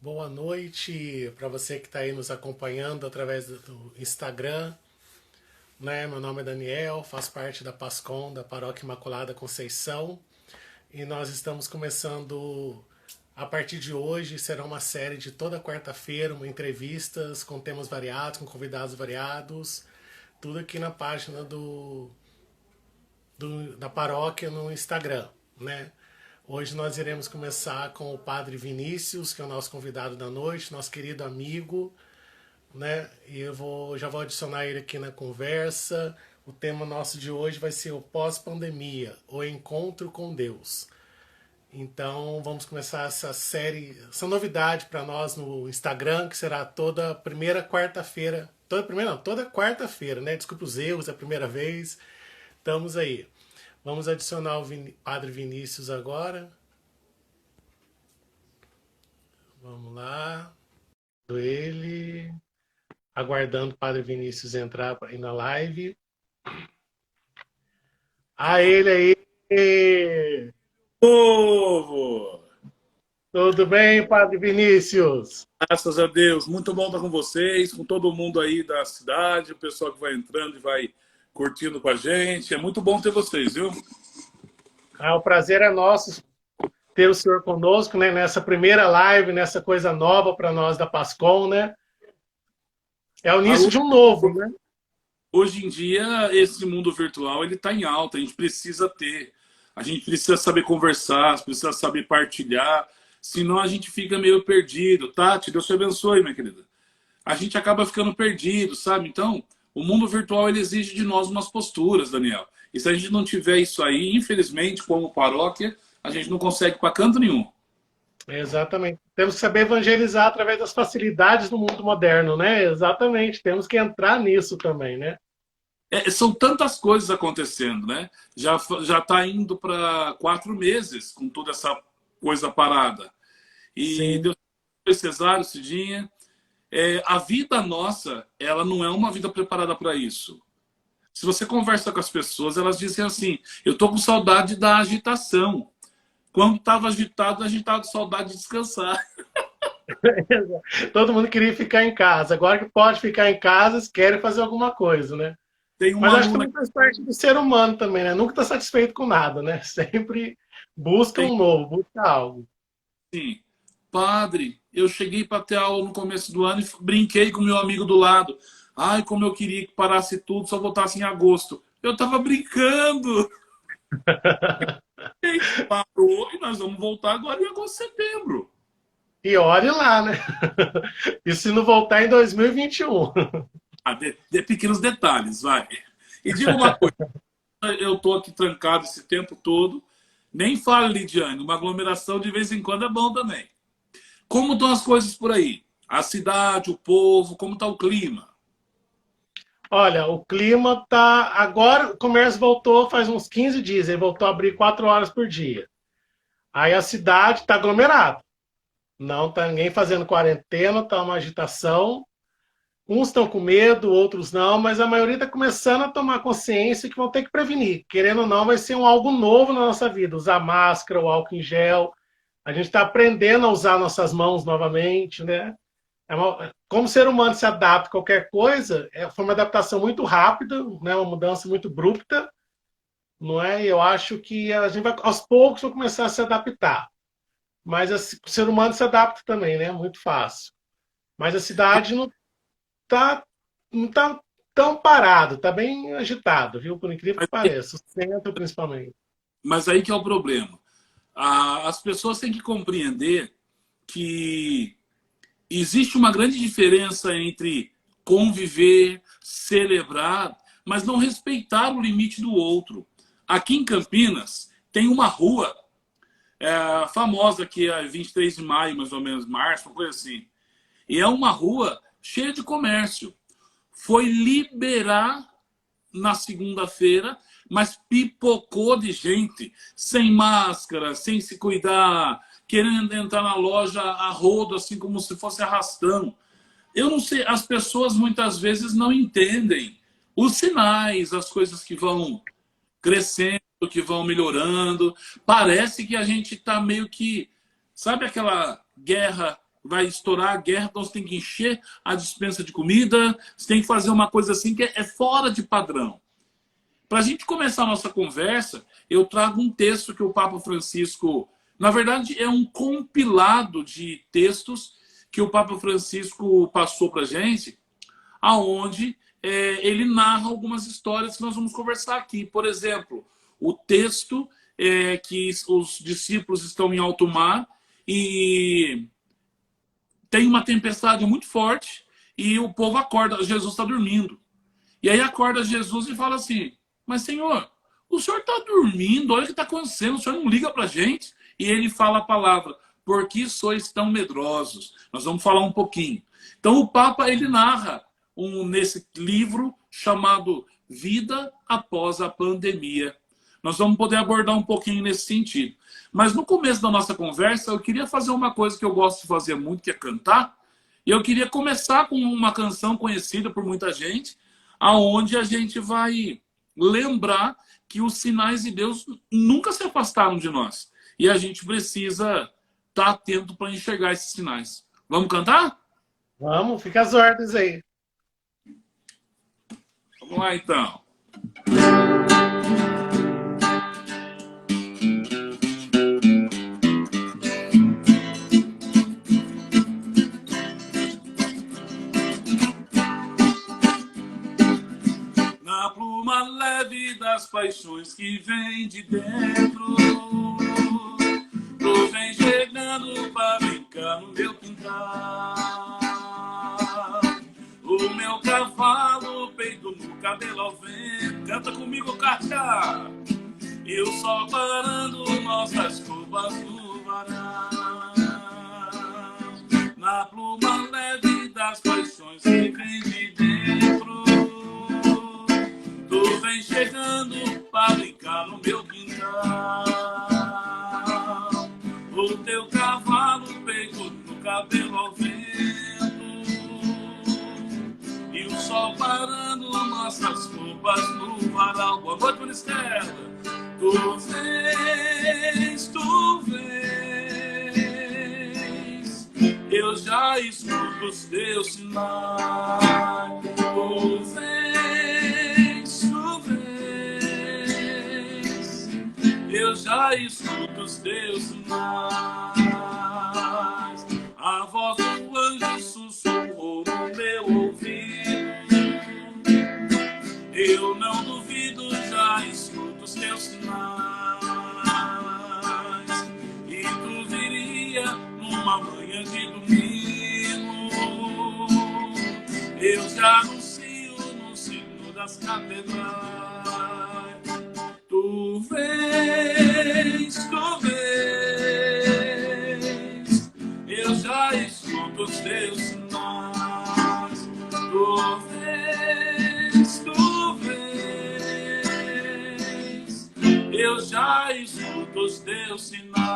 Boa noite para você que está aí nos acompanhando através do Instagram, né? Meu nome é Daniel, faço parte da Pascom, da Paróquia Imaculada Conceição, e nós estamos começando a partir de hoje. Será uma série de toda quarta-feira, uma entrevistas com temas variados, com convidados variados, tudo aqui na página da paróquia no Instagram, né? Hoje nós iremos começar com o Padre Vinícius, que é o nosso convidado da noite, nosso querido amigo, né? E já vou adicionar ele aqui na conversa. O tema nosso de hoje vai ser o pós-pandemia, o encontro com Deus. Então vamos começar essa série, essa novidade para nós no Instagram, que será toda primeira quarta-feira. Toda primeira não, toda quarta-feira, né? Desculpa os erros, é a primeira vez. Estamos aí. Vamos adicionar o Padre Vinícius agora. Vamos lá. Ele. Aguardando o Padre Vinícius entrar aí na live. A ele aí! Povo! Tudo bem, Padre Vinícius? Graças a Deus, muito bom estar com vocês, com todo mundo aí da cidade, o pessoal que vai entrando e vai curtindo com a gente. É muito bom ter vocês, viu? O prazer é nosso ter o senhor conosco, né? Nessa primeira live, nessa coisa nova para nós da Pascom, né? É o Ah, início de um novo, né? Hoje em dia, esse mundo virtual ele está em alta, a gente precisa ter, a gente precisa saber conversar, precisa saber partilhar, senão a gente fica meio perdido. Tati, Deus te abençoe, minha querida. A gente acaba ficando perdido, sabe? Então, o mundo virtual ele exige de nós umas posturas, Daniel. E se a gente não tiver isso aí, infelizmente, como paróquia, a gente não consegue para canto nenhum. Exatamente. Temos que saber evangelizar através das facilidades do mundo moderno, né? Exatamente. Temos que entrar nisso também, né? São tantas coisas acontecendo, né? Já está indo para 4 meses com toda essa coisa parada. E Sim, Deus foi Cesário, Cidinha. A vida nossa, ela não é uma vida preparada para isso. Se você conversa com as pessoas, elas dizem assim: eu tô com saudade da agitação. Quando estava agitado, a gente estava com saudade de descansar. todo mundo queria ficar em casa. Agora que pode ficar em casa, eles querem fazer alguma coisa, né? Tem uma Mas acho que aluna também faz parte do ser humano também, né? Nunca está satisfeito com nada, né? Sempre busca que um novo, busca algo. assim, padre, eu cheguei para ter aula no começo do ano e brinquei com meu amigo do lado. Ai, como eu queria que parasse tudo, só voltasse em agosto. Eu tava brincando. E parou e nós vamos voltar agora em agosto, setembro. E olhe lá, né? E se não voltar em 2021? De pequenos detalhes, vai. E diga uma coisa, eu tô aqui trancado esse tempo todo. Nem fale, Lidiane, uma aglomeração de vez em quando é bom também. Como estão as coisas por aí? A cidade, o povo, como está o clima? Olha, o clima tá. Agora o comércio voltou faz uns 15 dias, ele voltou a abrir 4 horas por dia. Aí a cidade está aglomerada. Não tá ninguém fazendo quarentena, tá uma agitação. Uns estão com medo, outros não, mas a maioria está começando a tomar consciência que vão ter que prevenir. Querendo ou não, vai ser algo novo na nossa vida. Usar máscara, o álcool em gel. A gente está aprendendo a usar nossas mãos novamente, né? Como o ser humano se adapta a qualquer coisa, foi uma adaptação muito rápida, né? Uma mudança muito abrupta, não é? Eu acho que a gente vai, aos poucos, vai começar a se adaptar. Mas assim, o ser humano se adapta também, né? Muito fácil. Mas a cidade tá, não tá tão parado, tá bem agitado, viu? Por incrível que Mas, pareça. O centro, principalmente. mas aí que é o problema. As pessoas têm que compreender que existe uma grande diferença entre conviver, celebrar, mas não respeitar o limite do outro. Aqui em Campinas tem uma rua famosa que é 23 de maio, mais ou menos, março, uma coisa assim. E é uma rua cheia de comércio. Foi liberar na segunda-feira, mas pipocou de gente, sem máscara, sem se cuidar, querendo entrar na loja a rodo, assim como se fosse arrastão. Eu não sei, as pessoas muitas vezes não entendem os sinais, as coisas que vão crescendo, que vão melhorando. Parece que a gente está meio que, sabe aquela guerra vai estourar a guerra, então você tem que encher a despensa de comida, você tem que fazer uma coisa assim que é fora de padrão. Para a gente começar a nossa conversa, eu trago um texto que o Papa Francisco, na verdade, é um compilado de textos que o Papa Francisco passou para a gente, aonde ele narra algumas histórias que nós vamos conversar aqui. Por exemplo, o texto que os discípulos estão em alto mar e tem uma tempestade muito forte e o povo acorda, Jesus está dormindo. E aí acorda Jesus e fala assim, mas Senhor, o Senhor está dormindo, olha o que está acontecendo, o Senhor não liga para a gente? E ele fala a palavra, por que sois tão medrosos? Nós vamos falar um pouquinho. Então o Papa, ele narra nesse livro chamado Vida Após a Pandemia. Nós vamos poder abordar um pouquinho nesse sentido. Mas no começo da nossa conversa, eu queria fazer uma coisa que eu gosto de fazer muito, que é cantar. E eu queria começar com uma canção conhecida por muita gente, aonde a gente vai lembrar que os sinais de Deus nunca se afastaram de nós. E a gente precisa estar atento para enxergar esses sinais. Vamos cantar? Vamos, fica as ordens aí. Vamos lá, então. Na pluma leve das paixões que vem de dentro, tu vem chegando para brincar no meu quintal. O meu cavalo, peito no cabelo ao vento. Canta comigo, Kátia. Eu só parando nossas curvas no varal. Na pluma leve das paixões que vem de dentro, tu vem chegando para brincar no meu quintal. O teu cavalo, peito no cabelo ao vento. E o sol parando nossas roupas no varal. Boa noite, Ministério. Tu vens, eu já escuto os teus sinais. Tu vens, eu já escuto os teus sinais. A voz do anjo sussurrou no meu ouvido. Eu não duvido, já escuto os teus sinais. E tu viria numa manhã de domingo. Eu já anuncio no sino das catedrais. Tu vens, eu já escuto os teus sinais. Tu vens, eu já escuto os teus sinais.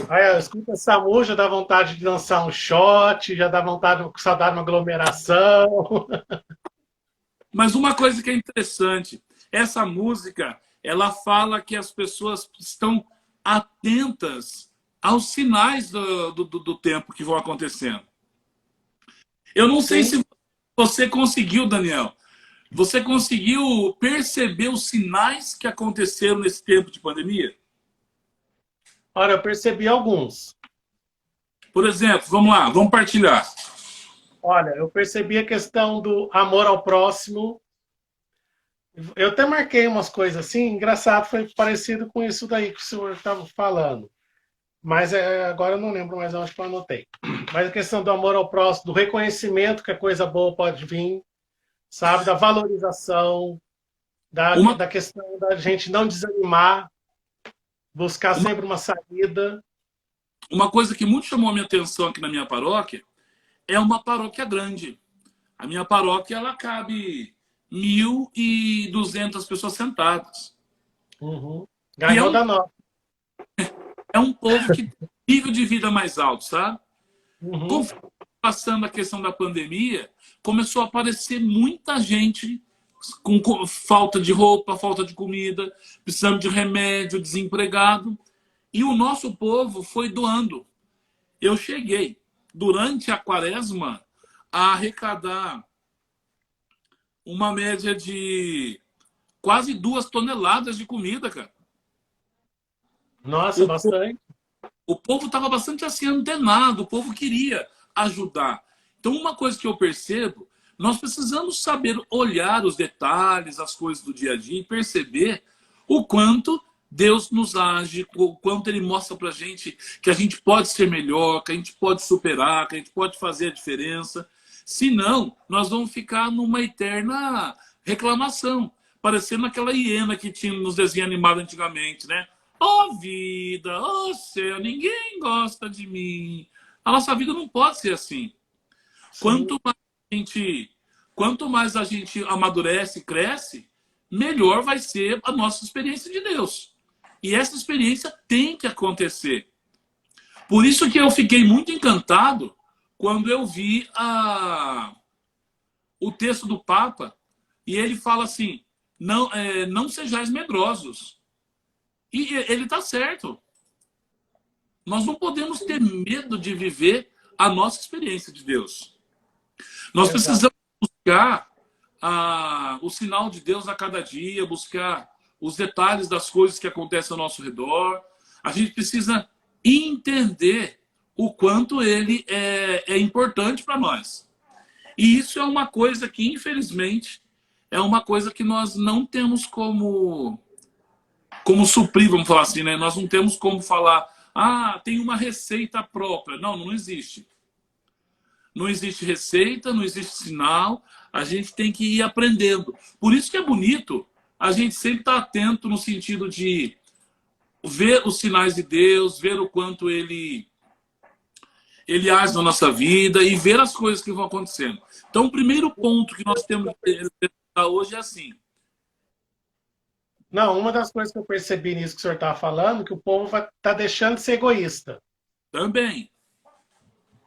Aí, eu escuto essa música, já dá vontade de lançar um shot, já dá vontade de saudar uma aglomeração. Mas uma coisa que é interessante, essa música, ela fala que as pessoas estão atentas aos sinais do tempo que vão acontecendo. Eu não sei se você conseguiu, Daniel. Você conseguiu perceber os sinais que aconteceram nesse tempo de pandemia? Ora, eu percebi alguns. Por exemplo, vamos lá, vamos partilhar. Olha, eu percebi a questão do amor ao próximo. Eu até marquei umas coisas assim, engraçado, foi parecido com isso daí que o senhor estava falando. Mas agora eu não lembro mais onde que eu anotei. Mas a questão do amor ao próximo, do reconhecimento que a coisa boa pode vir, sabe? Da valorização, da questão da gente não desanimar, buscar sempre uma saída. Uma coisa que muito chamou a minha atenção aqui na minha paróquia é uma paróquia grande. A minha paróquia, ela cabe 1.200 pessoas sentadas. Uhum. Ganhou da nossa. É um povo que tem nível de vida mais alto, sabe? Uhum. Passando a questão da pandemia, começou a aparecer muita gente com falta de roupa, falta de comida, precisando de remédio, desempregado. E o nosso povo foi doando. Eu cheguei, durante a quaresma, a arrecadar uma média de quase 2 toneladas de comida, cara. Nossa, bastante. O povo estava bastante assim antenado, o povo queria ajudar. Então, uma coisa que eu percebo, nós precisamos saber olhar os detalhes, as coisas do dia a dia e perceber o quanto Deus nos age, o quanto Ele mostra pra gente que a gente pode ser melhor, que a gente pode superar, que a gente pode fazer a diferença. Senão, nós vamos ficar numa eterna reclamação, parecendo aquela hiena que tinha nos desenhos animados antigamente, né? Oh vida, oh céu, ninguém gosta de mim. A nossa vida não pode ser assim. Sim, Quanto mais a gente amadurece e cresce, melhor vai ser a nossa experiência de Deus. E essa experiência tem que acontecer. Por isso que eu fiquei muito encantado quando eu vi o texto do Papa e ele fala assim, não sejais medrosos. E ele está certo. Nós não podemos ter medo de viver a nossa experiência de Deus. Nós exato. precisamos buscar o sinal de Deus a cada dia, buscar os detalhes das coisas que acontecem ao nosso redor. A gente precisa entender o quanto ele é importante para nós. E isso é uma coisa que, infelizmente, é uma coisa que nós não temos como suprir, vamos falar assim, né? Nós não temos como falar, tem uma receita própria. Não, não existe. Não existe receita, não existe sinal. A gente tem que ir aprendendo. Por isso que é bonito a gente sempre estar atento no sentido de ver os sinais de Deus, ver o quanto ele age na nossa vida e ver as coisas que vão acontecendo. Então, o primeiro ponto que nós temos que pensar hoje é assim. Não, uma das coisas que eu percebi nisso que o senhor estava falando, que o povo está deixando de ser egoísta. Também.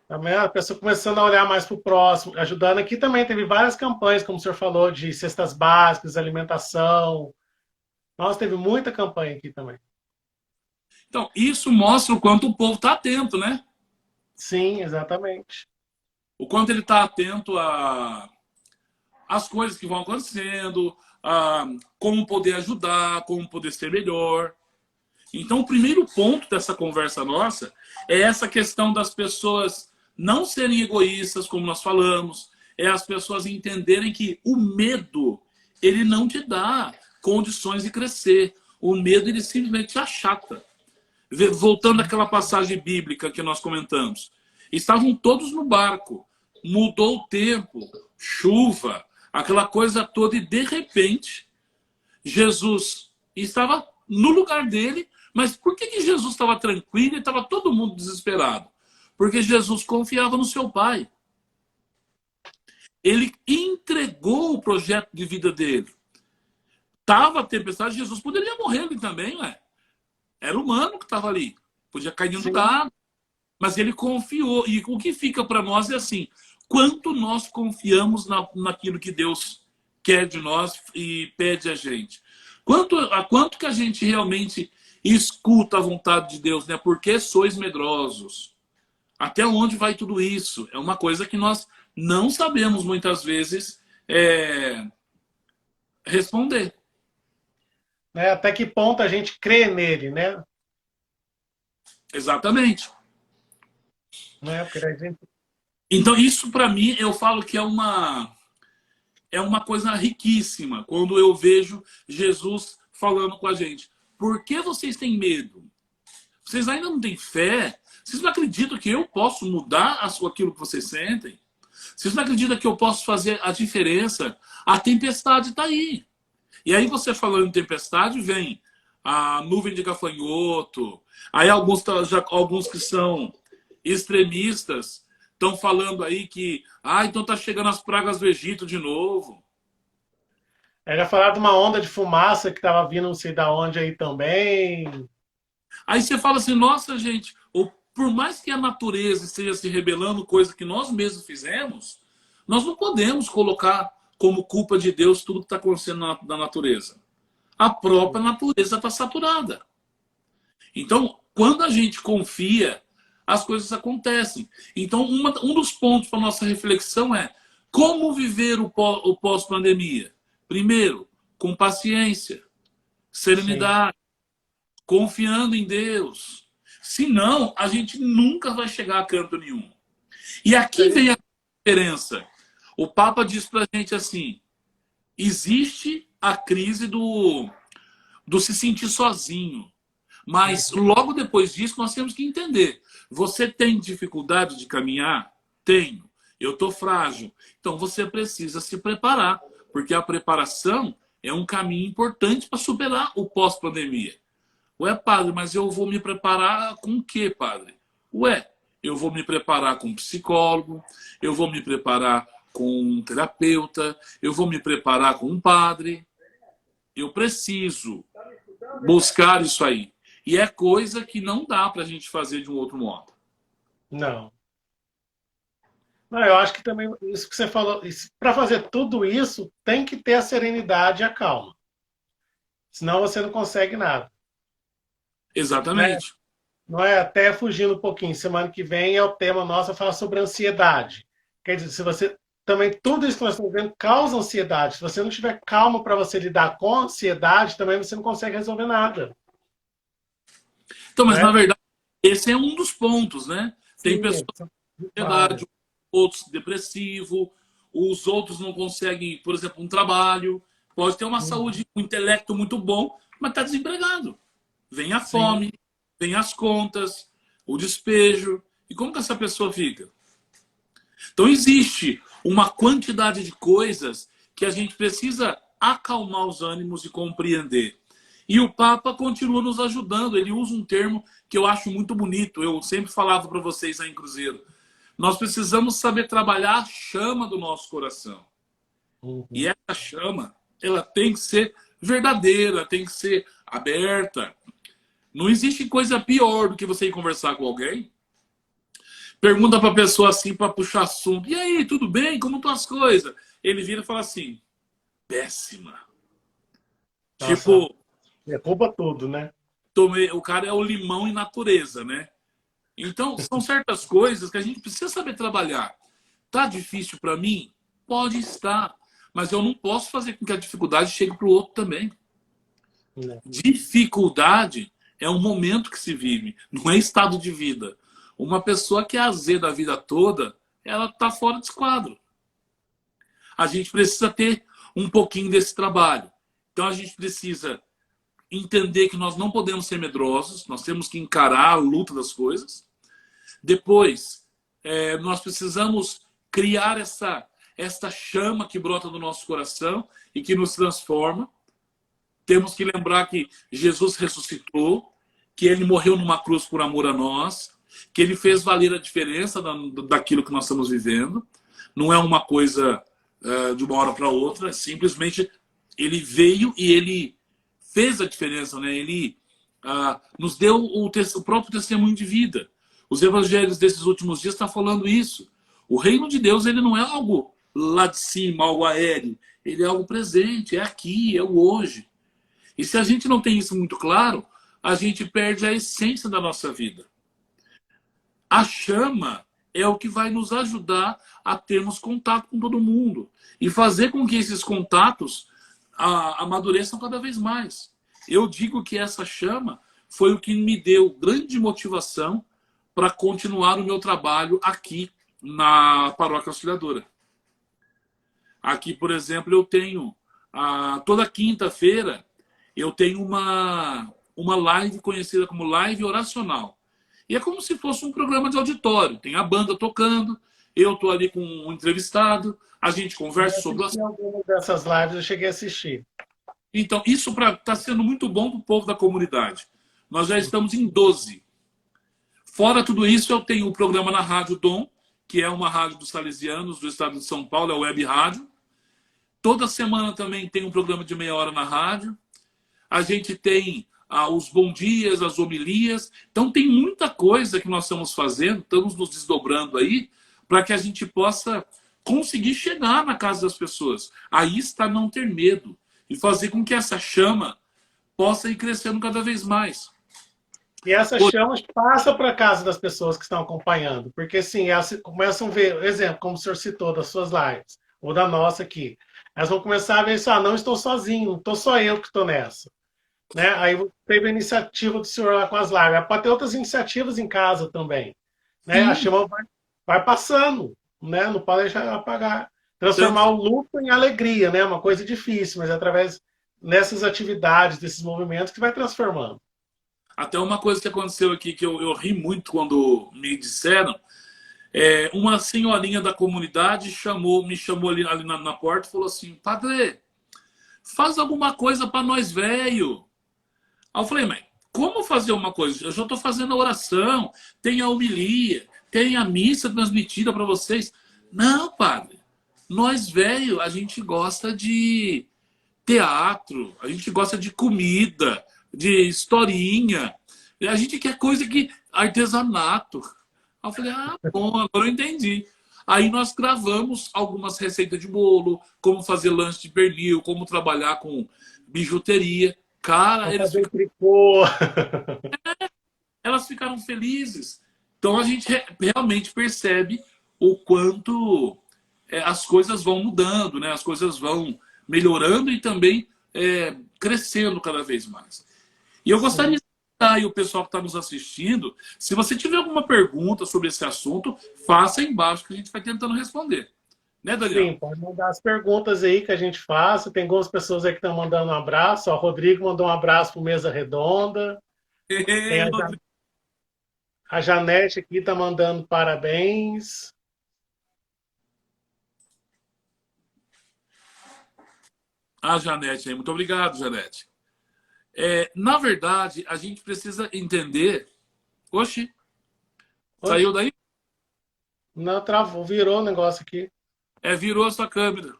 Também a pessoa começando a olhar mais para o próximo, ajudando. Aqui também teve várias campanhas, como o senhor falou, de cestas básicas, alimentação. Nossa, teve muita campanha aqui também. Então, isso mostra o quanto o povo está atento, né? Sim, exatamente. O quanto ele está atento às coisas que vão acontecendo, a como poder ajudar, como poder ser melhor. Então, o primeiro ponto dessa conversa nossa é essa questão das pessoas não serem egoístas, como nós falamos, é as pessoas entenderem que o medo, ele não te dá condições de crescer. O medo, ele simplesmente te achata. Voltando àquela passagem bíblica que nós comentamos. Estavam todos no barco, mudou o tempo, chuva, aquela coisa toda, e de repente, Jesus estava no lugar dele, mas por que Jesus estava tranquilo e estava todo mundo desesperado? Porque Jesus confiava no seu Pai. Ele entregou o projeto de vida dele. Estava a tempestade, Jesus poderia morrer ali também, né? Era humano que estava ali. Podia cair dentro Sim. da água. Mas ele confiou. E o que fica para nós é assim, quanto nós confiamos naquilo que Deus quer de nós e pede a gente. Quanto que a gente realmente escuta a vontade de Deus, né? Por que sois medrosos? Até onde vai tudo isso? É uma coisa que nós não sabemos muitas vezes responder. Né? Até que ponto a gente crê nele, né? Exatamente. Né? Porque a gente... Então, isso para mim, eu falo que é uma coisa riquíssima quando eu vejo Jesus falando com a gente. Por que vocês têm medo? Vocês ainda não têm fé? Vocês não acreditam que eu posso mudar aquilo que vocês sentem? Vocês não acreditam que eu posso fazer a diferença? A tempestade está aí. E aí você falando em tempestade, vem a nuvem de gafanhoto. Aí alguns que são extremistas estão falando aí que então tá chegando as pragas do Egito de novo. Era falar de uma onda de fumaça que estava vindo não sei da onde aí também. Aí você fala assim, nossa gente, por mais que a natureza esteja se rebelando, coisa que nós mesmos fizemos, nós não podemos colocar como culpa de Deus tudo que está acontecendo na natureza. A própria natureza está saturada. Então, quando a gente confia, as coisas acontecem. Então, um dos pontos para nossa reflexão é como viver o pós-pandemia. Primeiro, com paciência, serenidade, confiando em Deus. Senão, a gente nunca vai chegar a canto nenhum. E aqui vem a diferença. O Papa diz para a gente assim, existe a crise do se sentir sozinho. Mas logo depois disso, nós temos que entender. Você tem dificuldade de caminhar? Tenho. Eu estou frágil. Então você precisa se preparar. Porque a preparação é um caminho importante para superar o pós-pandemia. Ué, padre, mas eu vou me preparar com o quê, padre? Ué, eu vou me preparar com um psicólogo, eu vou me preparar com um terapeuta, eu vou me preparar com um padre. Eu preciso buscar isso aí. E é coisa que não dá para a gente fazer de um outro modo. Não. Não, eu acho que também isso que você falou, para fazer tudo isso, tem que ter a serenidade e a calma. Senão você não consegue nada. Exatamente. Não é até fugindo um pouquinho. Semana que vem é o tema nosso, falar sobre ansiedade. Quer dizer, se você também tudo isso que nós estamos vendo causa ansiedade. Se você não tiver calma para você lidar com a ansiedade, também você não consegue resolver nada. Então, mas Né? na verdade, esse é um dos pontos, né? Tem Sim, pessoas com ansiedade, outros depressivo, os outros não conseguem, por exemplo, um trabalho, pode ter uma saúde, um intelecto muito bom, mas está desempregado. Vem a fome, vem as contas, o despejo. E como que essa pessoa fica? Então existe uma quantidade de coisas que a gente precisa acalmar os ânimos e compreender. E o Papa continua nos ajudando. Ele usa um termo que eu acho muito bonito. Eu sempre falava para vocês aí em Cruzeiro. Nós precisamos saber trabalhar a chama do nosso coração. E essa chama, ela tem que ser verdadeira, tem que ser aberta. Não existe coisa pior do que você ir conversar com alguém. Pergunta para a pessoa assim, para puxar assunto. E aí, tudo bem? Como estão as coisas? Ele vira e fala assim, péssima. Nossa, Tipo, é culpa tudo, né? o cara é o limão em natureza, né? Então, são certas coisas que a gente precisa saber trabalhar. Tá difícil para mim? Pode estar. Mas eu não posso fazer com que a dificuldade chegue para o outro também. Dificuldade é um momento que se vive, não é estado de vida. Uma pessoa que é azeda a vida toda, ela está fora desse quadro. A gente precisa ter um pouquinho desse trabalho. Então a gente precisa entender que nós não podemos ser medrosos, nós temos que encarar a luta das coisas. Depois, nós precisamos criar essa chama que brota do nosso coração e que nos transforma. Temos que lembrar que Jesus ressuscitou, que ele morreu numa cruz por amor a nós, que ele fez valer a diferença daquilo que nós estamos vivendo. Não é uma coisa de uma hora para outra, simplesmente ele veio e ele fez a diferença, né? Ele nos deu o próprio testemunho de vida. Os evangelhos desses últimos dias estão falando isso. O reino de Deus, ele não é algo lá de cima, algo aéreo. Ele é algo presente, é aqui, é o hoje. E se a gente não tem isso muito claro, a gente perde a essência da nossa vida. A chama é o que vai nos ajudar a termos contato com todo mundo e fazer com que esses contatos amadureçam cada vez mais. Eu digo que essa chama foi o que me deu grande motivação para continuar o meu trabalho aqui na Paróquia Auxiliadora. Aqui, por exemplo, eu tenho, toda quinta-feira, eu tenho uma live conhecida como live oracional. E é como se fosse um programa de auditório. Tem a banda tocando, eu estou ali com um entrevistado, a gente conversa sobre as... Algumas dessas lives eu cheguei a assistir. Então, isso está sendo muito bom para o povo da comunidade. Nós já estamos em 12. Fora tudo isso, eu tenho o programa na Rádio Dom, que é uma rádio dos salesianos do estado de São Paulo, é a web rádio. Toda semana também tem um programa de meia hora na rádio. A gente tem os bom dias, as homilias. Então tem muita coisa que nós estamos fazendo, estamos nos desdobrando aí, para que a gente possa conseguir chegar na casa das pessoas. Aí está não ter medo e fazer com que essa chama possa ir crescendo cada vez mais. E essa chama passa para a casa das pessoas que estão acompanhando, porque assim, elas começam a ver, exemplo, como o senhor citou, das suas lives, ou da nossa aqui. Elas vão começar a ver isso, não estou sozinho, não estou só eu que estou nessa. Né? Aí teve a iniciativa do senhor lá com as lives. Pode ter outras iniciativas em casa também. Né? A Sim. chama vai passando, né? Não pode deixar ela apagar. Transformar Tanto, o luto em alegria, né? Uma coisa difícil, mas é através dessas atividades, desses movimentos que vai transformando. até uma coisa que aconteceu aqui que eu ri muito quando me disseram. Uma senhorinha da comunidade me chamou ali na porta e falou assim: Padre, faz alguma coisa para nós velho. Aí eu falei: mãe, como fazer uma coisa? Eu já estou fazendo a oração, tem a homilia, tem a missa transmitida para vocês. Não, padre, nós velho, a gente gosta de teatro, a gente gosta de comida, de historinha, a gente quer coisa que artesanato. Aí eu falei: ah, bom, agora eu entendi. Aí nós gravamos algumas receitas de bolo, como fazer lanche de pernil, como trabalhar com bijuteria. Cara, Vamos fazer tricô. elas ficaram felizes. Então a gente realmente percebe o quanto as coisas vão mudando, né? As coisas vão melhorando e também crescendo cada vez mais. E eu gostaria Sim. de aí o pessoal que está nos assistindo, se você tiver alguma pergunta sobre esse assunto, faça aí embaixo que a gente vai tentando responder. Né, Daniel? Sim, pode mandar as perguntas aí que a gente faça. Tem algumas pessoas aí que estão mandando um abraço. Ó, o Rodrigo mandou um abraço para Mesa Redonda. Tem a Janete aqui está mandando parabéns. A Janete aí. Muito obrigado, Janete. Na verdade, a gente precisa entender. Oxi, Oxe, saiu daí? não, travou, virou o negócio aqui. Virou a sua câmera.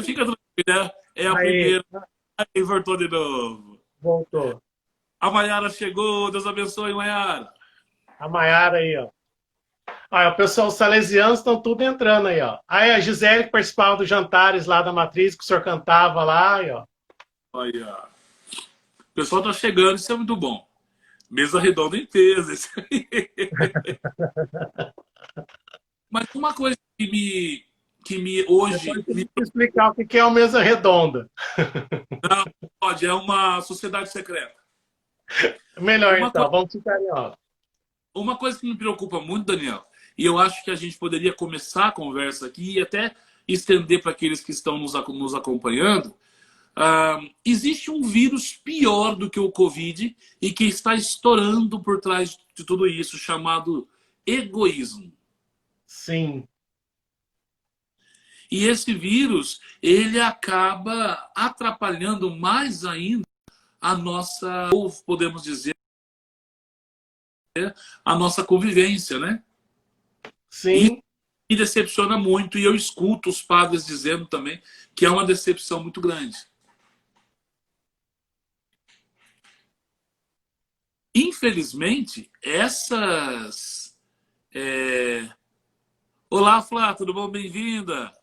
Fica tranquilo, né? É a Aí, primeira. Aí voltou de novo. voltou. A Maiara chegou. Deus abençoe, Maiara. A Maiara aí, ó. Aí, o pessoal, os salesianos estão tudo entrando aí, ó. Aí a Gisele que participava dos jantares lá da Matriz, que o senhor cantava lá, aí, ó. Olha. O pessoal tá chegando, isso é muito bom. Mesa redonda em peso. Isso aí. Mas uma coisa que me Depois hoje você me tem que explicar o que é uma mesa redonda. pode, é uma sociedade secreta. Melhor Uma então, coisa, vamos ficar em ó. uma coisa que me preocupa muito, Daniel, e eu acho que a gente poderia começar a conversa aqui e até estender para aqueles que estão nos acompanhando. Existe um vírus pior do que o Covid e que está estourando por trás de tudo isso, chamado egoísmo. Sim, E esse vírus, ele acaba atrapalhando mais ainda a nossa, ou podemos dizer, a nossa convivência, né? Isso sim, me decepciona muito e eu escuto os padres dizendo também que é uma decepção muito grande. Infelizmente, essas... Olá, Flá, tudo bom? Bem-vinda.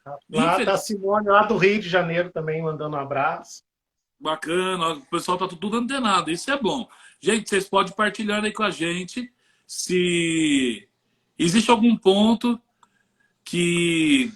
lá tá Infeliz... a Simone, lá do Rio de Janeiro também, mandando um abraço. Bacana, o pessoal tá tudo antenado, isso é bom. Gente, vocês podem partilhar aí com a gente se existe algum ponto que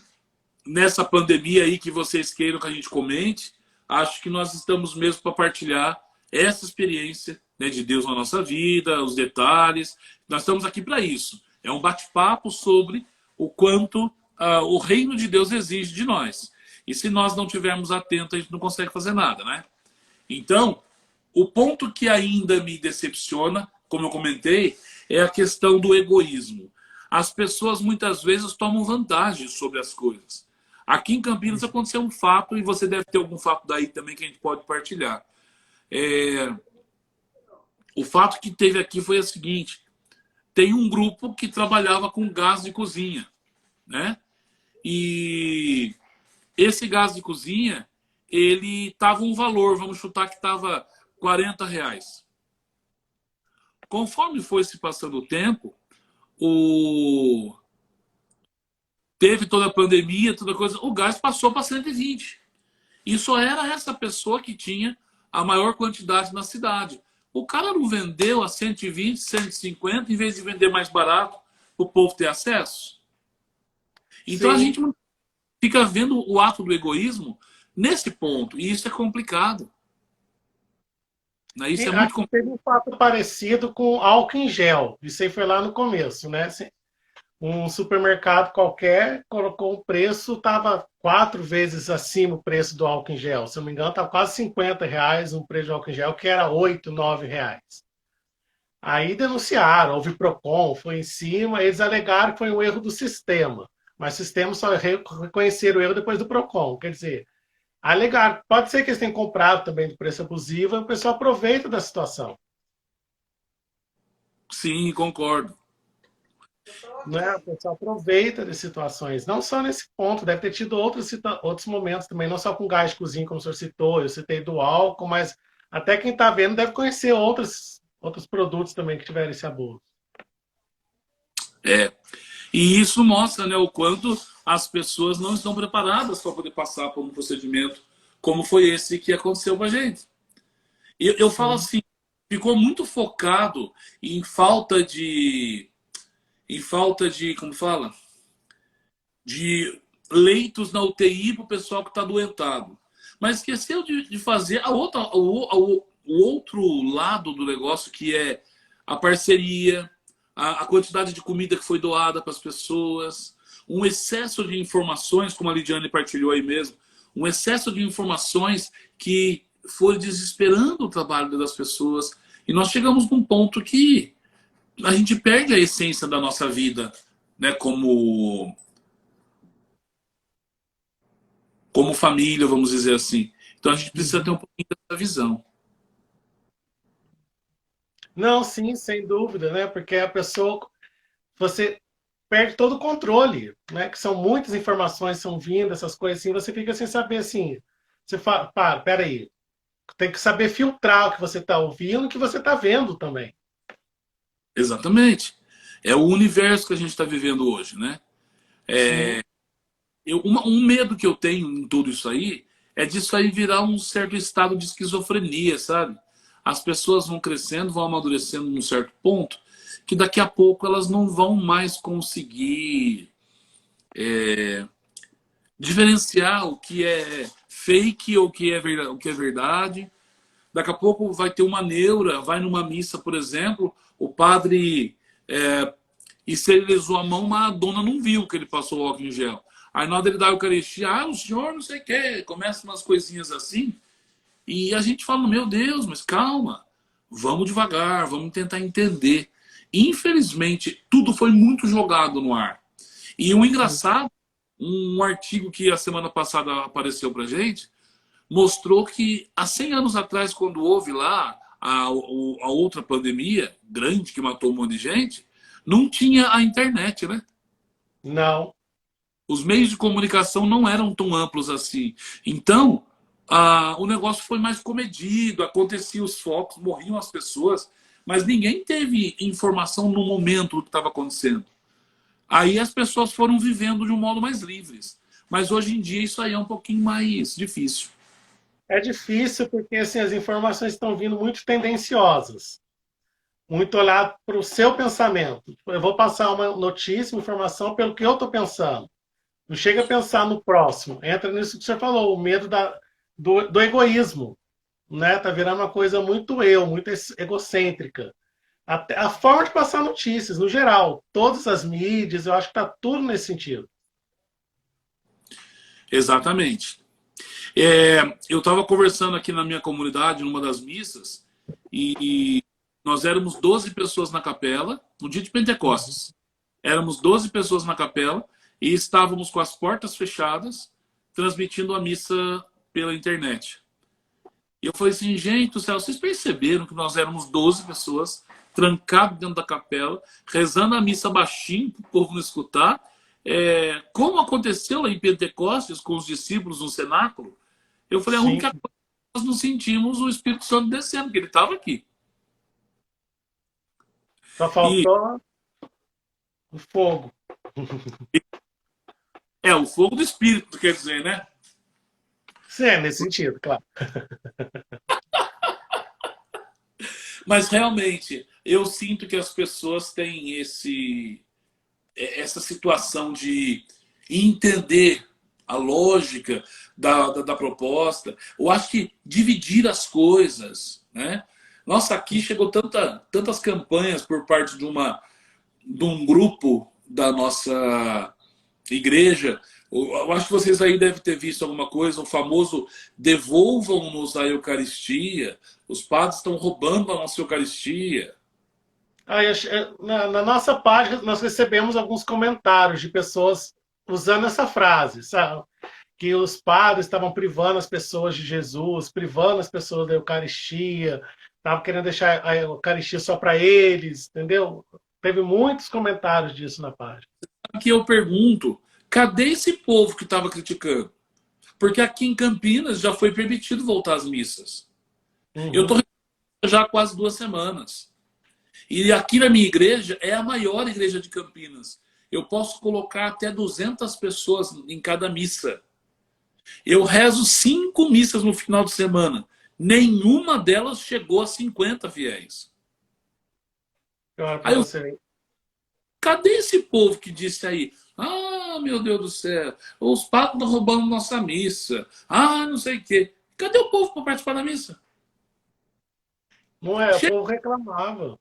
nessa pandemia aí que vocês queiram que a gente comente. Acho que nós estamos mesmo para partilhar essa experiência, né, de Deus na nossa vida, os detalhes. Nós estamos aqui para isso. É um bate-papo sobre o quanto o reino de Deus exige de nós. E se nós não tivermos atentos, a gente não consegue fazer nada, né? Então, o ponto que ainda me decepciona, como eu comentei, é a questão do egoísmo. As pessoas muitas vezes tomam vantagem sobre as coisas. Aqui em Campinas aconteceu um fato, e você deve ter algum fato daí também que a gente pode partilhar. O fato que teve aqui foi o seguinte: tem um grupo que trabalhava com gás de cozinha, né? E esse gás de cozinha, ele estava um valor, vamos chutar que estava R$ 40. Conforme foi se passando o tempo, o teve toda a pandemia, toda coisa, o gás passou para 120. E só era essa pessoa que tinha a maior quantidade na cidade. O cara não vendeu a 120, 150, em vez de vender mais barato, para o povo ter acesso. Então a Sim. gente fica vendo o ato do egoísmo nesse ponto. E isso é complicado. Né? Isso E é muito aqui complicado. teve um fato parecido com álcool em gel. Isso aí foi lá no começo, né? Um supermercado qualquer colocou um preço, estava 4 vezes acima o preço do álcool em gel. Se eu não me engano, estava quase R$ 50 um preço de álcool em gel, que era R$ 8, R$ 9. Aí denunciaram, houve PROCON, foi em cima, eles alegaram que foi um erro do sistema. Mas o sistema só reconheceram o erro depois do PROCON. Quer dizer, alegaram. Pode ser que eles tenham comprado também do preço abusivo, e o pessoal aproveita da situação. Sim, concordo. Né? O pessoal aproveita de situações, não só nesse ponto, deve ter tido outros momentos também, não só com gás de cozinha, como o senhor citou, eu citei do álcool, mas até quem está vendo deve conhecer outros produtos também que tiveram esse abuso. É. E isso mostra, né, o quanto as pessoas não estão preparadas para poder passar por um procedimento como foi esse que aconteceu com a gente. Eu falo Sim. assim, ficou muito focado em falta de, como fala, de leitos na UTI para o pessoal que está doentado. Mas esqueceu de fazer o outro lado do negócio, que é a parceria, a quantidade de comida que foi doada para as pessoas, um excesso de informações, como a Lidiane partilhou aí mesmo, um excesso de informações que foi desesperando o trabalho das pessoas. E nós chegamos num ponto que a gente perde a essência da nossa vida, né, como família, vamos dizer assim. Então a gente precisa ter Uhum. um pouquinho dessa visão. Não, sim, sem dúvida, né? Porque a pessoa, você perde todo o controle, né? Que são muitas informações são vindo, essas coisas assim, você fica sem saber assim. Você fala, para, peraí, tem que saber filtrar o que você está ouvindo e o que você está vendo também. Exatamente. É o universo que a gente está vivendo hoje, né? Sim. Um medo que eu tenho em tudo isso aí é disso aí virar um certo estado de esquizofrenia, sabe? As pessoas vão crescendo, vão amadurecendo num certo ponto, que daqui a pouco elas não vão mais conseguir diferenciar o que é fake ou o que é verdade. Daqui a pouco vai ter uma neura, vai numa missa, por exemplo, o padre esterilizou a mão, mas a dona não viu que ele passou o álcool em gel. Aí na hora dele dar a Eucaristia, o senhor não sei o quê, começa umas coisinhas assim, e a gente fala, meu Deus, mas calma, vamos devagar, vamos tentar entender. Infelizmente, tudo foi muito jogado no ar. E o Sim. engraçado, um artigo que a semana passada apareceu pra gente, mostrou que há 100 anos atrás, quando houve lá a outra pandemia grande que matou um monte de gente, não tinha a internet, né? Não. Os meios de comunicação não eram tão amplos assim. Então, o negócio foi mais comedido, acontecia os focos, morriam as pessoas, mas ninguém teve informação no momento do que estava acontecendo. Aí as pessoas foram vivendo de um modo mais livres. Mas hoje em dia isso aí é um pouquinho mais difícil. É difícil porque assim, as informações estão vindo muito tendenciosas, muito olhado para o seu pensamento. Eu vou passar uma notícia, uma informação pelo que eu estou pensando. Não chega a pensar no próximo. Entra nisso que você falou, o medo do egoísmo. Né? Tá virando uma coisa muito muito egocêntrica. Até a forma de passar notícias, no geral, todas as mídias, eu acho que está tudo nesse sentido. Exatamente. Eu estava conversando aqui na minha comunidade, numa das missas, e nós éramos 12 pessoas na capela, no dia de Pentecostes. Éramos 12 pessoas na capela e estávamos com as portas fechadas, transmitindo a missa pela internet. E eu falei assim, gente do céu, vocês perceberam que nós éramos 12 pessoas trancados dentro da capela, rezando a missa baixinho para o povo não escutar? Como aconteceu lá em Pentecostes com os discípulos no cenáculo? Eu falei, a Sim, única coisa que nós não sentimos o Espírito Santo descendo, porque ele estava aqui. só E faltou o fogo. É, o fogo do Espírito, quer dizer, né? Sim, é nesse sentido, claro. Mas realmente, eu sinto que as pessoas têm essa situação de entender a lógica da proposta. Eu acho que dividir as coisas, né? Nossa, aqui chegou tantas campanhas por parte de um grupo da nossa igreja. Eu acho que vocês aí devem ter visto alguma coisa, o famoso devolvam-nos a Eucaristia. Os padres estão roubando a nossa Eucaristia. Aí, na nossa página, nós recebemos alguns comentários de pessoas usando essa frase, sabe? Que os padres estavam privando as pessoas de Jesus, privando as pessoas da Eucaristia, estavam querendo deixar a Eucaristia só para eles, entendeu? Teve muitos comentários disso na página. Aqui eu pergunto, cadê esse povo que estava criticando? Porque aqui em Campinas já foi permitido voltar às missas. Eu Uhum. estou já há quase 2 semanas. E aqui na minha igreja é a maior igreja de Campinas. Eu posso colocar até 200 pessoas em cada missa. Eu rezo 5 missas no final de semana. Nenhuma delas chegou a 50 fiéis. Eu oro para Aí eu, você. cadê esse povo que disse aí? Ah, meu Deus do céu, os padres estão roubando nossa missa. Ah, não sei o quê. Cadê o povo para participar da missa? Não é, o Chega, povo reclamava.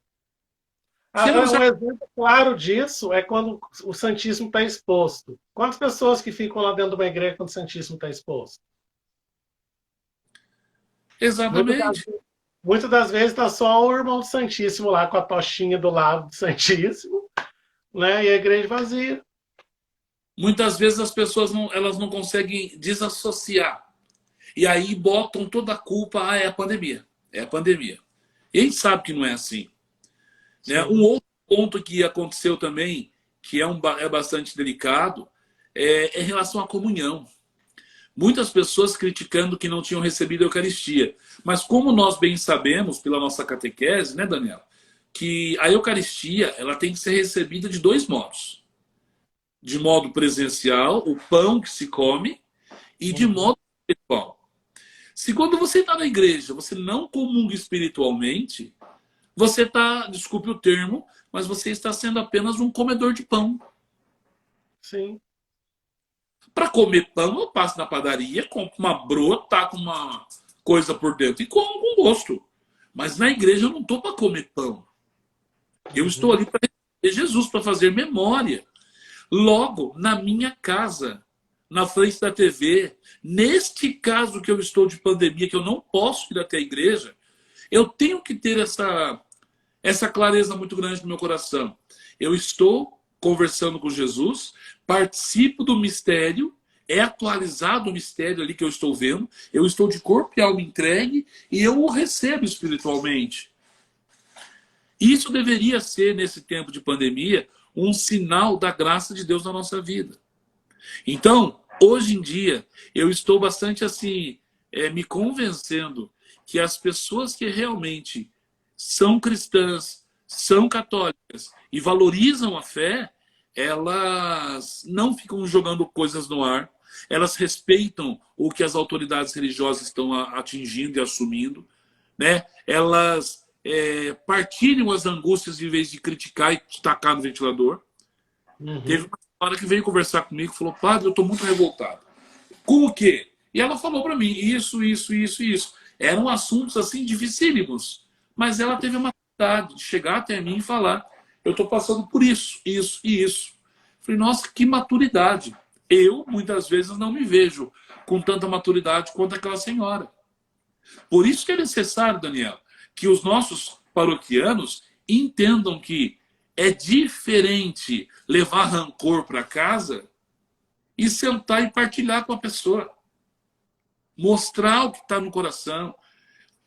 chega no Um certo. exemplo claro disso é quando o Santíssimo está exposto. Quantas pessoas que ficam lá dentro de uma igreja quando o Santíssimo está exposto? Muitas das, Exatamente. muitas das vezes está só o irmão do Santíssimo lá com a tochinha do lado do Santíssimo, né? E a igreja vazia. Muitas vezes as pessoas elas não conseguem desassociar. E aí botam toda a culpa, é a pandemia. É a pandemia. E a gente sabe que não é assim. Né? Um Sim. outro ponto que aconteceu também, que é bastante delicado, é em relação à comunhão. Muitas pessoas criticando que não tinham recebido a Eucaristia. Mas como nós bem sabemos, pela nossa catequese, né, Daniel, que a Eucaristia ela tem que ser recebida de 2 modos. De modo presencial, o pão que se come, e de Uhum. modo espiritual. Se quando você está na igreja, você não comunga espiritualmente, você está, desculpe o termo, mas você está sendo apenas um comedor de pão. Sim. Para comer pão, eu passo na padaria, compro uma broa, taco uma coisa por dentro e como com gosto. Mas na igreja eu não estou para comer pão. Eu estou Uhum. ali para receber Jesus, para fazer memória. Logo, na minha casa, na frente da TV, neste caso que eu estou de pandemia, que eu não posso ir até a igreja, eu tenho que ter essa clareza muito grande no meu coração. Eu estou conversando com Jesus, participo do mistério, é atualizado o mistério ali que eu estou vendo, eu estou de corpo e alma entregue e eu o recebo espiritualmente. Isso deveria ser, nesse tempo de pandemia, um sinal da graça de Deus na nossa vida. Então, hoje em dia, eu estou bastante assim, me convencendo que as pessoas que realmente são cristãs, são católicas e valorizam a fé, elas não ficam jogando coisas no ar, elas respeitam o que as autoridades religiosas estão atingindo e assumindo, né? Elas partilham as angústias em vez de criticar e tacar no ventilador. Teve Uhum. uma senhora que veio conversar comigo e falou: Padre, eu estou muito revoltado. Com o quê? E ela falou para mim: isso. Eram assuntos assim dificílimos. Mas ela teve uma maturidade de chegar até mim e falar: eu estou passando por isso e isso. Falei: nossa, que maturidade. Eu, muitas vezes, não me vejo com tanta maturidade quanto aquela senhora. Por isso que é necessário, Daniel, que os nossos paroquianos entendam que é diferente levar rancor para casa e sentar e partilhar com a pessoa. Mostrar o que está no coração.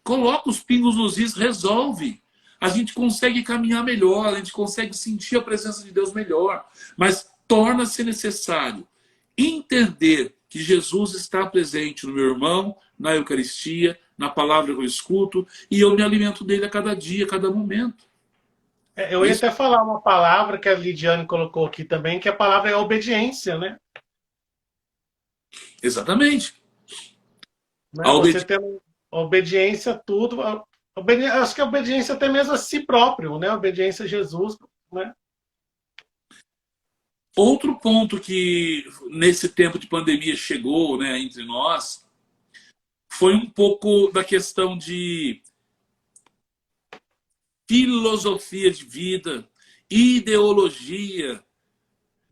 Coloca os pingos nos is, resolve. A gente consegue caminhar melhor, a gente consegue sentir a presença de Deus melhor. Mas torna-se necessário entender que Jesus está presente no meu irmão, na Eucaristia, na palavra que eu escuto, e eu me alimento dele a cada dia, a cada momento. Eu ia Isso, até falar uma palavra que a Lidiane colocou aqui também, que a palavra é obediência, né? Exatamente. Né? A Você obediência. tem obediência a tudo. Acho que a obediência até mesmo a si próprio, né? A obediência a Jesus, né? Outro ponto que nesse tempo de pandemia chegou, né, entre nós, foi um pouco da questão de filosofia de vida, ideologia.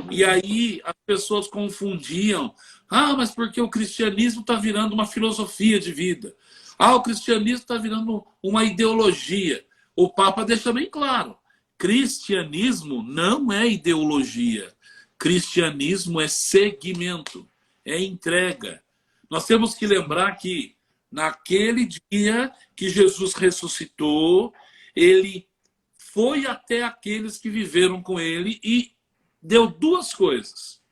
E aí as pessoas confundiam. Ah, mas porque o cristianismo está virando uma filosofia de vida. Ah, o cristianismo está virando uma ideologia. O Papa deixa bem claro: cristianismo não é ideologia. Cristianismo é seguimento, é entrega. Nós temos que lembrar que naquele dia que Jesus ressuscitou, ele foi até aqueles que viveram com ele e deu duas coisas.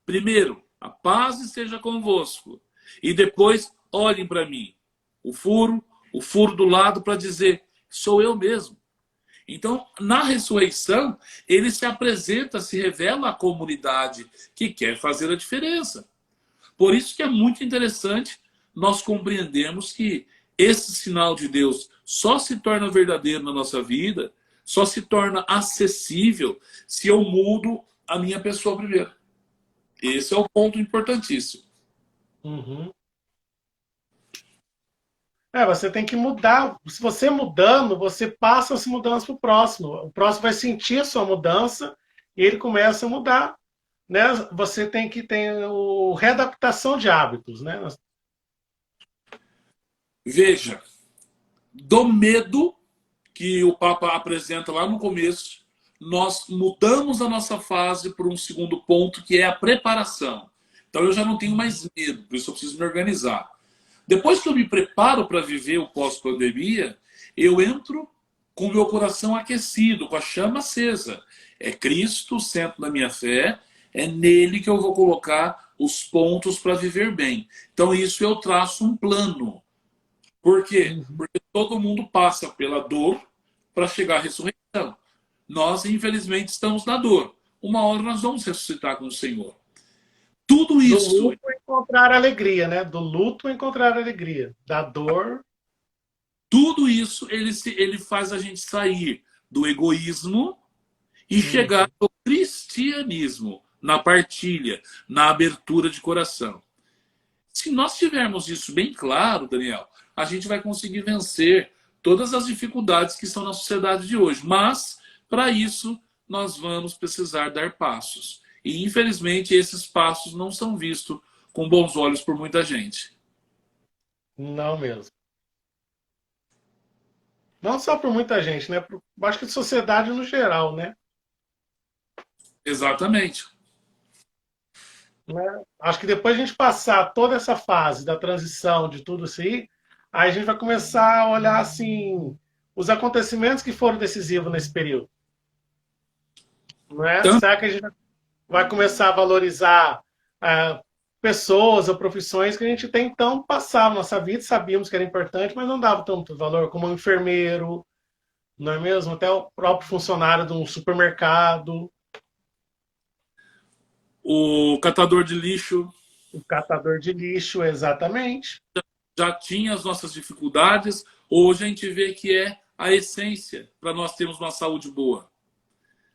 Primeiro, a paz esteja convosco. E depois, olhem para mim. O furo do lado para dizer, sou eu mesmo. Então, na ressurreição, ele se apresenta, se revela à comunidade que quer fazer a diferença. Por isso que é muito interessante nós compreendermos que esse sinal de Deus só se torna verdadeiro na nossa vida, só se torna acessível se eu mudo a minha pessoa primeiro. Esse é o ponto importantíssimo. Uhum. Você tem que mudar. Se você mudando, você passa as mudanças para o próximo. O próximo vai sentir a sua mudança e ele começa a mudar. Né? Você tem que ter o readaptação de hábitos. Né? Veja, do medo que o Papa apresenta lá no começo, nós mudamos a nossa fase para um segundo ponto, que é a preparação. Então eu já não tenho mais medo, por isso eu preciso me organizar. Depois que eu me preparo para viver o pós-pandemia, eu entro com o meu coração aquecido, com a chama acesa. É Cristo o centro da minha fé, é nele que eu vou colocar os pontos para viver bem. Então isso eu traço um plano. Por quê? Porque todo mundo passa pela dor para chegar à ressurreição. Nós, infelizmente, estamos na dor. Uma hora nós vamos ressuscitar com o Senhor. Tudo Do isso, luto encontrar alegria, né? Do luto encontrar alegria. Da dor. tudo isso ele faz a gente sair do egoísmo e chegar ao cristianismo, na partilha, na abertura de coração. Se nós tivermos isso bem claro, Daniel, a gente vai conseguir vencer todas as dificuldades que estão na sociedade de hoje. Mas, para isso, nós vamos precisar dar passos. E, infelizmente, esses passos não são vistos com bons olhos por muita gente. Não mesmo. Não só por muita gente, né? Acho que a sociedade no geral, né? Exatamente. Né? Acho que depois a gente passar toda essa fase da transição, de tudo isso aí a gente vai começar a olhar assim os acontecimentos que foram decisivos nesse período. Não é? Então, Será que a gente vai começar a valorizar pessoas ou profissões que a gente até então passava na nossa vida, sabíamos que era importante, mas não dava tanto valor, como um enfermeiro, não é mesmo? Até o próprio funcionário de um supermercado, o catador de lixo o catador de lixo, exatamente. já tinha as nossas dificuldades, hoje a gente vê que é a essência para nós termos uma saúde boa.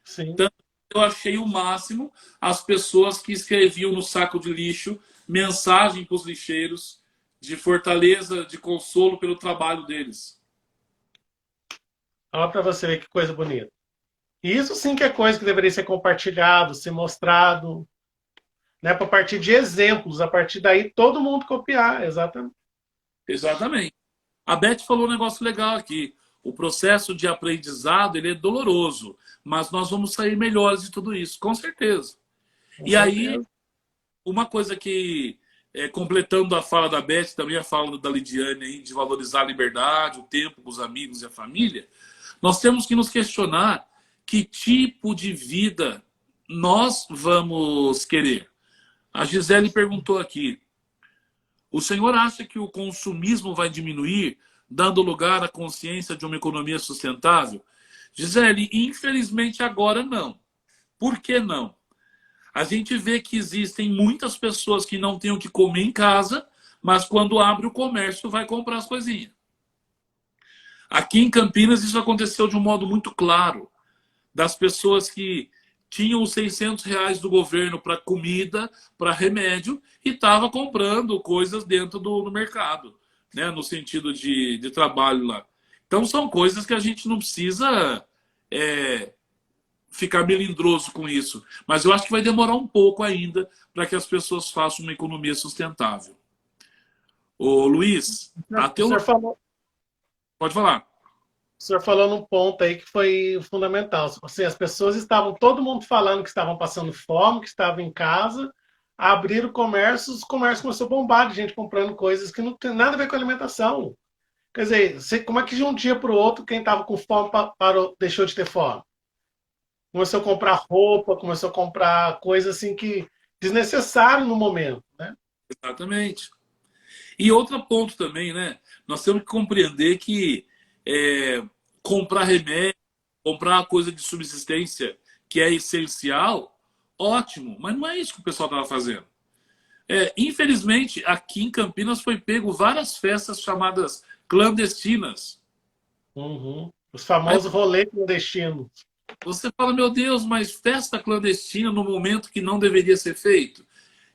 Sim. Então, eu achei o máximo as pessoas que escreviam no saco de lixo mensagem para os lixeiros de fortaleza, de consolo pelo trabalho deles. Olha para você ver que coisa bonita. E isso sim que é coisa que deveria ser compartilhado, ser mostrado, né? Para partir de exemplos, a partir daí todo mundo copiar, exatamente. Exatamente. A Beth falou um negócio legal aqui. O processo de aprendizado ele é doloroso, mas nós vamos sair melhores de tudo isso, com certeza. Com E aí, certeza. uma coisa que, completando a fala da Beth, também a fala da Lidiane, aí, de valorizar a liberdade, o tempo com os amigos e a família, nós temos que nos questionar que tipo de vida nós vamos querer. A Gisele perguntou aqui, o senhor acha que o consumismo vai diminuir, dando lugar à consciência de uma economia sustentável? Gisele, infelizmente agora não. Por que não? A gente vê que existem muitas pessoas que não têm o que comer em casa, mas quando abre o comércio vai comprar as coisinhas. Aqui em Campinas isso aconteceu de um modo muito claro, das pessoas que tinham os R$ 600 do governo para comida, para remédio, e estava comprando coisas dentro do mercado, né? No sentido de trabalho lá. Então são coisas que a gente não precisa ficar melindroso com isso. Mas eu acho que vai demorar um pouco ainda para que as pessoas façam uma economia sustentável. Ô Luiz, a O senhor teologia... falou, Pode falar. o senhor falou num ponto aí que foi fundamental. Assim, as pessoas estavam, todo mundo falando que estavam passando fome, que estavam em casa, abriram o comércio, os comércios começou a bombar de gente comprando coisas que não tem nada a ver com alimentação. Quer dizer, como é que de um dia para o outro, quem estava com fome parou, deixou de ter fome? Começou a comprar roupa, começou a comprar coisas assim que desnecessário no momento, né? Exatamente. E outro ponto também, né? Nós temos que compreender que comprar remédio, comprar coisa de subsistência que é essencial, ótimo, mas não é isso que o pessoal estava fazendo. Infelizmente, aqui em Campinas foi pego várias festas chamadas clandestinas. Uhum. Os Aí famosos rolês clandestinos. você fala, meu Deus, mas festa clandestina no momento que não deveria ser feito?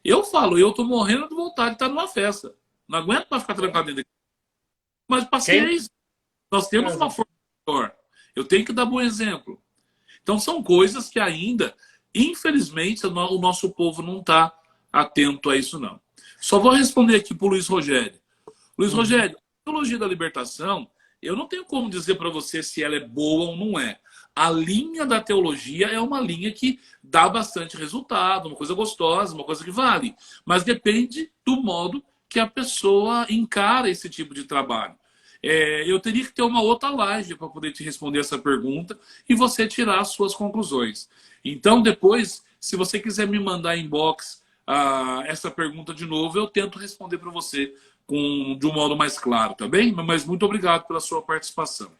Eu falo, eu tô morrendo de vontade de estar numa festa. Não aguento mais ficar trancado dentro daqui. Mas Quem? paciência, nós temos uma força maior. Eu tenho que dar bom exemplo. Então são coisas que ainda, infelizmente, o nosso povo não está atento a isso, não. Só vou responder aqui para o Luiz Rogério. Luiz Rogério, a teologia da libertação, eu não tenho como dizer para você se ela é boa ou não é. A linha da teologia é uma linha que dá bastante resultado, uma coisa gostosa, uma coisa que vale. Mas depende do modo que a pessoa encara esse tipo de trabalho. Eu teria que ter uma outra live para poder te responder essa pergunta e você tirar as suas conclusões. Então, depois, se você quiser me mandar inbox essa pergunta de novo, eu tento responder para você de um modo mais claro, tá bem? Mas muito obrigado pela sua participação.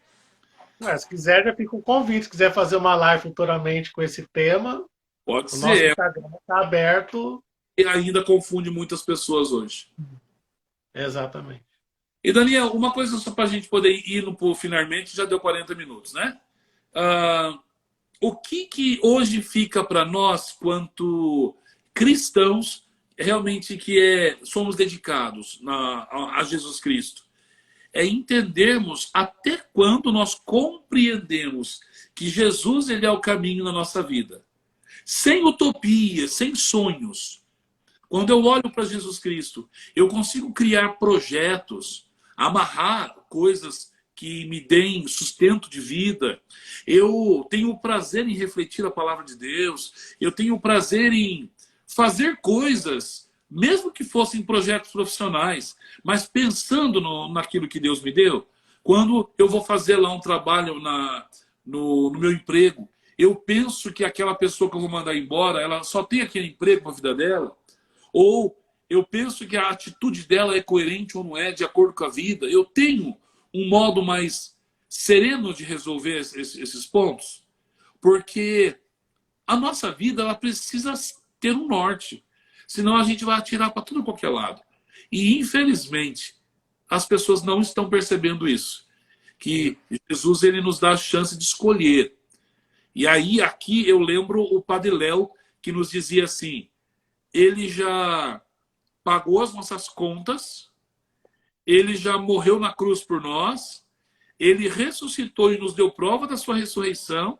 Se quiser, já fica o convite. Se quiser fazer uma live futuramente com esse tema, Pode o nosso ser. Instagram está aberto. E ainda confunde muitas pessoas hoje. Exatamente. E Daniel, uma coisa só para a gente poder ir no finalmente, já deu 40 minutos, né? O que hoje fica para nós, quanto cristãos, realmente que somos dedicados a Jesus Cristo? É entendermos até quando nós compreendemos que Jesus ele é o caminho na nossa vida. Sem utopia, sem sonhos. Quando eu olho para Jesus Cristo, eu consigo criar projetos, amarrar coisas que me deem sustento de vida. Eu tenho prazer em refletir a palavra de Deus. Eu tenho prazer em fazer coisas, mesmo que fossem projetos profissionais, mas pensando naquilo que Deus me deu. Quando eu vou fazer lá um trabalho no meu emprego, eu penso que aquela pessoa que eu vou mandar embora, ela só tem aquele emprego para a vida dela. Ou eu penso que a atitude dela é coerente ou não é, de acordo com a vida. Eu tenho um modo mais sereno de resolver esses pontos. Porque a nossa vida ela precisa ter um norte. Senão a gente vai atirar para tudo qualquer lado. E, infelizmente, as pessoas não estão percebendo isso. Que Jesus ele nos dá a chance de escolher. E aí, aqui, eu lembro o Padre Léo, que nos dizia assim, ele já pagou as nossas contas, ele já morreu na cruz por nós, ele ressuscitou e nos deu prova da sua ressurreição,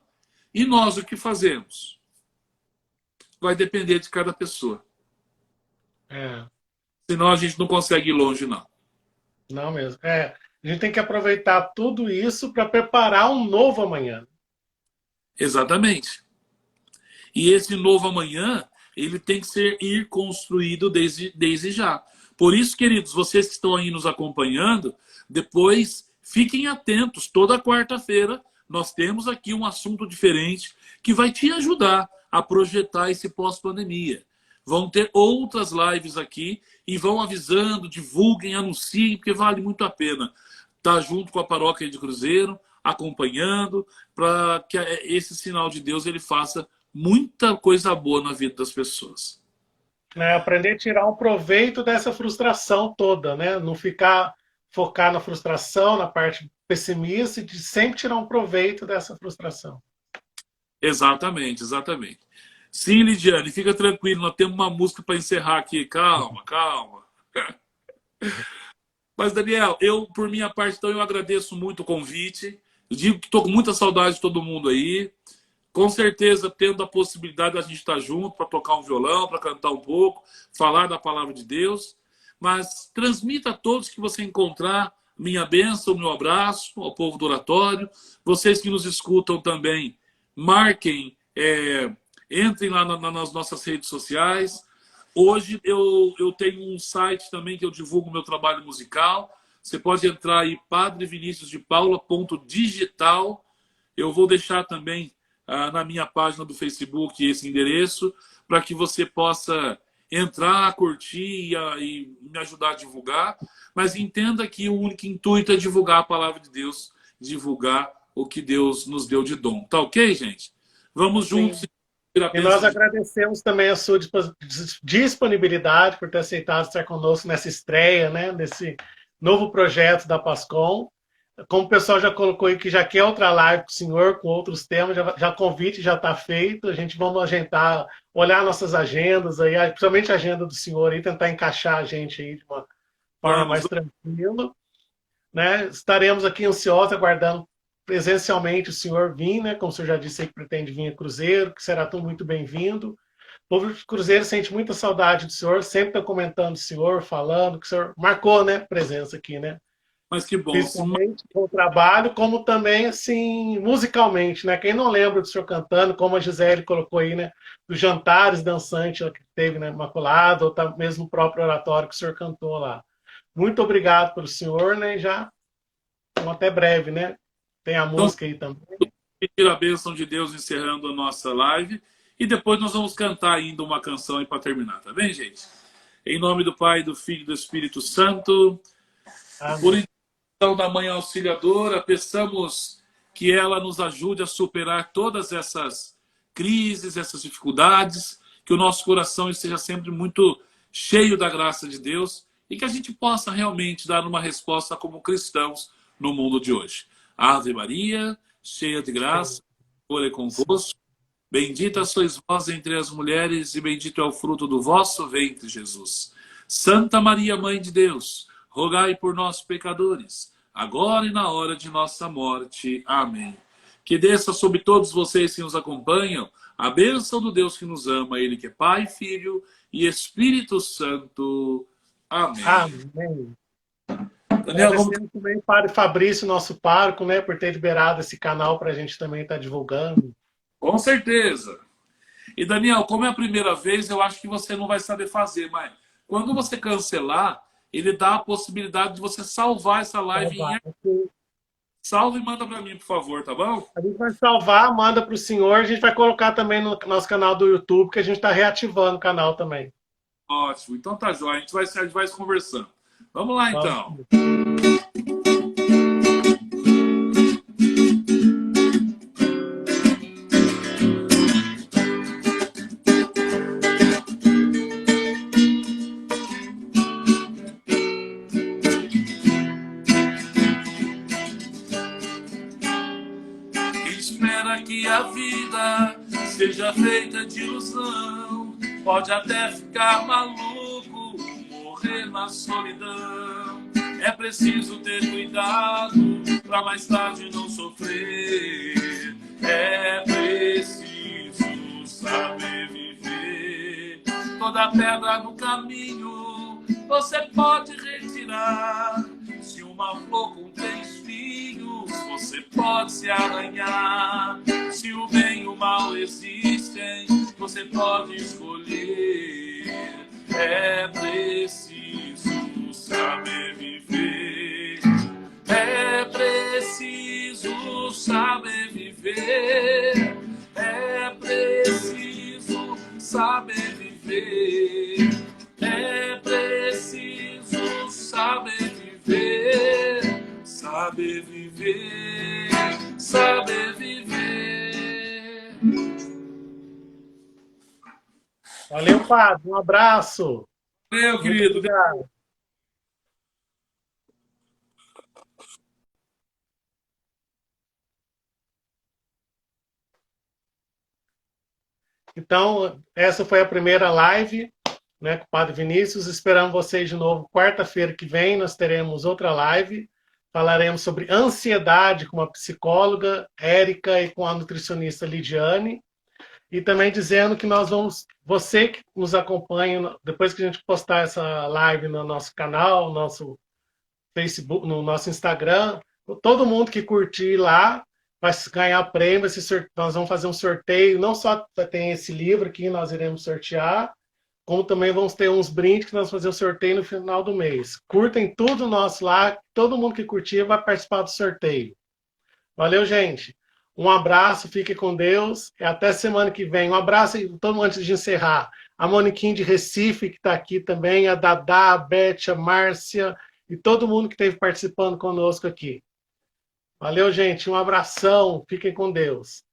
e nós o que fazemos? Vai depender de cada pessoa. Senão a gente não consegue ir longe, não. Não mesmo. A gente tem que aproveitar tudo isso para preparar um novo amanhã. Exatamente. E esse novo amanhã, ele tem que ir construído desde já. Por isso, queridos, vocês que estão aí nos acompanhando, depois fiquem atentos. Toda quarta-feira nós temos aqui um assunto diferente que vai te ajudar a projetar esse pós-pandemia. Vão ter outras lives aqui e vão avisando, divulguem, anunciem, porque vale muito a pena estar junto com a paróquia de Cruzeiro, acompanhando, para que esse sinal de Deus ele faça muita coisa boa na vida das pessoas. É, aprender a tirar um proveito dessa frustração toda, né? Não ficar focar na frustração, na parte pessimista, e de sempre tirar um proveito dessa frustração. Exatamente, exatamente. Sim, Lidiane, fica tranquilo, nós temos uma música para encerrar aqui. Calma, calma. Mas, Daniel, eu, por minha parte, então, eu agradeço muito o convite. Eu digo que estou com muita saudade de todo mundo aí. Com certeza, tendo a possibilidade de a gente estar junto para tocar um violão, para cantar um pouco, falar da palavra de Deus. Mas transmita a todos que você encontrar minha bênção, meu abraço ao povo do oratório. Vocês que nos escutam também, marquem, entrem lá nas nossas redes sociais. Hoje eu tenho um site também que eu divulgo meu trabalho musical. Você pode entrar aí, padreviniciusdepaula.digital. Eu vou deixar também na minha página do Facebook esse endereço, para que você possa entrar, curtir e me ajudar a divulgar. Mas entenda que o único intuito é divulgar a palavra de Deus, divulgar o que Deus nos deu de dom. Tá ok, gente? Vamos juntos. E nós agradecemos também a sua disponibilidade por ter aceitado estar conosco nessa estreia, né, nesse novo projeto da Pascom. Como o pessoal já colocou aí que já quer outra live com o senhor, com outros temas, já convite já está feito. A gente vamos agendar, olhar nossas agendas aí, principalmente a agenda do senhor aí, tentar encaixar a gente aí de uma forma mais tranquila, né? Estaremos aqui ansiosos, aguardando presencialmente o senhor vir, né? Como o senhor já disse aí que pretende vir a Cruzeiro, que será tão muito bem-vindo. O povo de Cruzeiro sente muita saudade do senhor, sempre está comentando do senhor, falando, que o senhor marcou, né, presença aqui, né? Mas que bom. Principalmente com o trabalho, como também, assim, musicalmente, né? Quem não lembra do senhor cantando, como a Gisele colocou aí, né? Dos jantares dançantes que teve na Imaculada, ou tá mesmo o próprio oratório que o senhor cantou lá. Muito obrigado pelo senhor, né? E já, até breve, né? Tem a música aí também. Pedir a bênção de Deus encerrando a nossa live. E depois nós vamos cantar ainda uma canção aí para terminar, tá bem, gente? Em nome do Pai, do Filho e do Espírito Santo. Amém. Por intercessão da Mãe Auxiliadora, peçamos que ela nos ajude a superar todas essas crises, essas dificuldades, que o nosso coração esteja sempre muito cheio da graça de Deus e que a gente possa realmente dar uma resposta como cristãos no mundo de hoje. Ave Maria, cheia de graça, o Senhor é convosco. Bendita sois vós entre as mulheres e bendito é o fruto do vosso ventre, Jesus. Santa Maria, Mãe de Deus, rogai por nós, pecadores, agora e na hora de nossa morte. Amém. Que desça sobre todos vocês que nos acompanham a bênção do Deus que nos ama, Ele que é Pai, Filho e Espírito Santo. Amém. Amém. Daniel, agradecemos também o Padre Fabrício, nosso pároco, né, por ter liberado esse canal para a gente também estar divulgando. Com certeza. E Daniel, como é a primeira vez, eu acho que você não vai saber fazer, mas quando você cancelar, ele dá a possibilidade de você salvar essa live. Salva e manda para mim, por favor, tá bom? A gente vai salvar, manda para o senhor, a gente vai colocar também no nosso canal do YouTube, que a gente está reativando o canal também. Ótimo, então tá jóia, a gente vai se conversando. Vamos lá, então. Espera que a vida seja feita de ilusão, pode até ficar maluco, morrer na solidão. É preciso ter cuidado para mais tarde não sofrer. É preciso saber viver. Toda pedra no caminho você pode retirar. Se uma flor contém espinhos, você pode se arranhar. Se o bem e o mal existem, você pode escolher. É preciso saber viver. É preciso saber viver. É preciso saber viver. É preciso saber viver. Saber viver. Saber viver. padre. Um abraço. Valeu, Muito querido. obrigado. Então, essa foi a primeira live, né, com o Padre Vinícius. Esperamos vocês de novo quarta-feira que vem. Nós teremos outra live. Falaremos sobre ansiedade com a psicóloga Érica e com a nutricionista Lidiane. E também dizendo que nós vamos, você que nos acompanha, depois que a gente postar essa live no nosso canal, no nosso Facebook, no nosso Instagram, todo mundo que curtir lá vai ganhar prêmio. Nós vamos fazer um sorteio, não só tem esse livro aqui, nós iremos sortear, como também vamos ter uns brindes que nós vamos fazer o sorteio no final do mês. Curtem tudo nosso lá, todo mundo que curtir vai participar do sorteio. Valeu, gente. Um abraço, fique com Deus e até semana que vem. Um abraço e todo mundo antes de encerrar. A Moniquinha de Recife, que está aqui também, a Dadá, a Beth, a Márcia e todo mundo que esteve participando conosco aqui. Valeu, gente. Um abração. Fiquem com Deus.